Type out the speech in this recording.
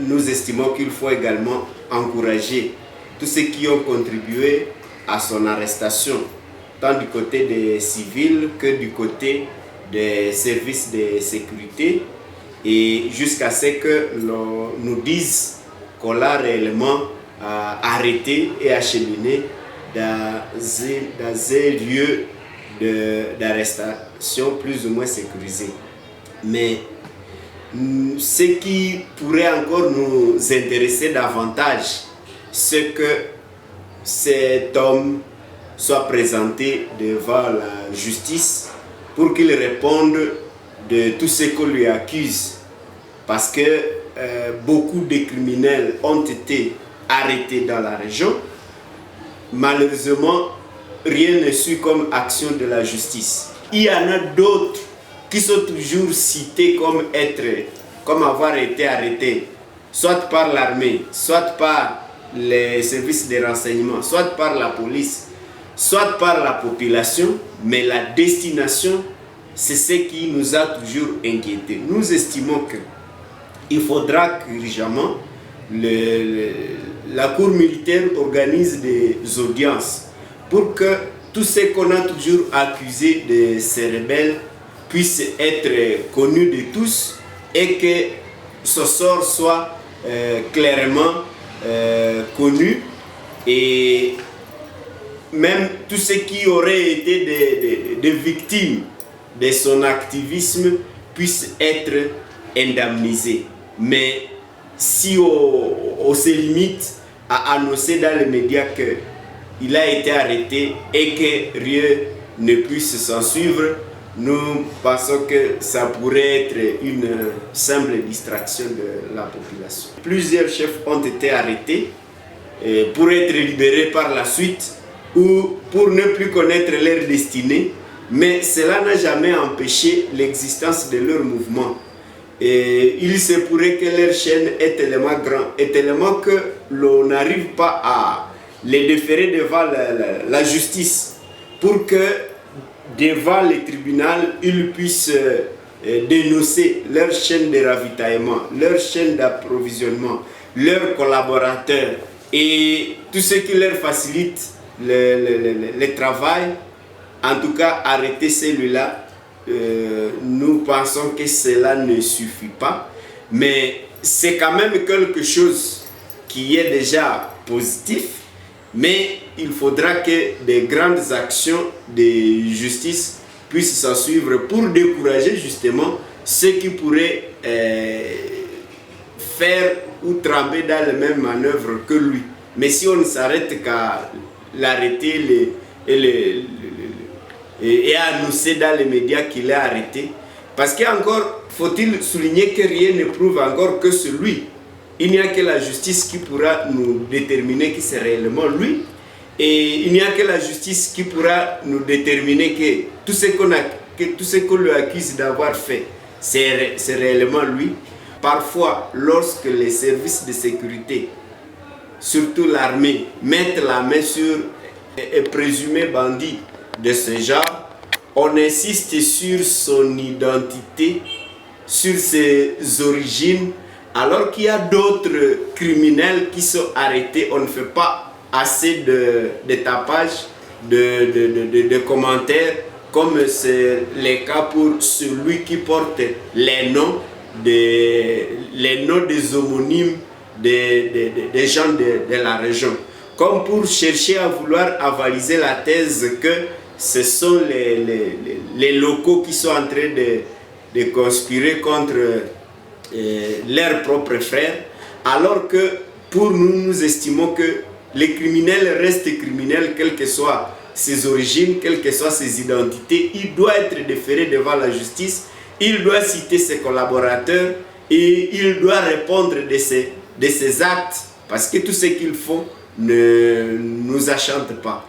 nous estimons qu'il faut également encourager tous ceux qui ont contribué à son arrestation, tant du côté des civils que du côté des services de sécurité, et jusqu'à ce que l'on nous dise qu'on l'a réellement arrêté et acheminé dans un lieu d'arrestation plus ou moins sécurisé. Mais ce qui pourrait encore nous intéresser davantage, c'est que cet homme soit présenté devant la justice pour qu'il réponde de tout ce qu'on lui accuse. Parce que beaucoup de criminels ont été arrêtés dans la région. Malheureusement, rien n'est su comme action de la justice. Il y en a d'autres qui sont toujours cités comme avoir été arrêtés, soit par l'armée, soit par les services de renseignement, soit par la police, soit par la population, mais la destination, c'est ce qui nous a toujours inquiétés. Nous estimons qu'il faudra qu'urgemment la cour militaire organise des audiences pour que tous ceux qu'on a toujours accusés de ces rebelles puissent être connus de tous et que ce sort soit clairement connu, et même tous ceux qui auraient été des victimes de son activisme puissent être indemnisés. Mais si on se limite à annoncer dans les médias qu'il a été arrêté et que rien ne puisse s'en suivre, nous pensons que ça pourrait être une simple distraction de la population. Plusieurs chefs ont été arrêtés pour être libérés par la suite ou pour ne plus connaître leur destinée, mais cela n'a jamais empêché l'existence de leur mouvement. Et il se pourrait que leur chaîne est tellement grande et tellement que l'on n'arrive pas à les déférer devant la justice pour que devant le tribunal, ils puissent dénoncer leur chaîne de ravitaillement, leur chaîne d'approvisionnement, leurs collaborateurs et tout ce qui leur facilite le travail. En tout cas, arrêter celui-là, nous pensons que cela ne suffit pas, mais c'est quand même quelque chose qui est déjà positif. Mais il faudra que des grandes actions de justice puissent s'en suivre pour décourager justement ceux qui pourraient faire ou tremper dans les mêmes manœuvres que lui. Mais si on ne s'arrête qu'à l'arrêter et annoncer dans les médias qu'il est arrêté, parce qu'encore faut-il souligner que rien ne prouve encore que c'est lui. Il n'y a que la justice qui pourra nous déterminer que c'est réellement lui. Et il n'y a que la justice qui pourra nous déterminer que tout ce qu'on lui accuse d'avoir fait, c'est réellement lui. Parfois, lorsque les services de sécurité, surtout l'armée, mettent la main sur un présumé bandit de ce genre, on insiste sur son identité, sur ses origines, alors qu'il y a d'autres criminels qui sont arrêtés. On ne fait pas assez de tapage, de commentaires, comme c'est le cas pour celui qui porte les noms des homonymes des gens de la région. Comme pour chercher à vouloir avaliser la thèse que ce sont les locaux qui sont en train de conspirer contre leurs propres frères, alors que pour nous, nous estimons que les criminels restent criminels, quelles que soient ses origines, quelles que soient ses identités. Il doit être déféré devant la justice, il doit citer ses collaborateurs et il doit répondre de ses actes, parce que tout ce qu'ils font ne nous achante pas.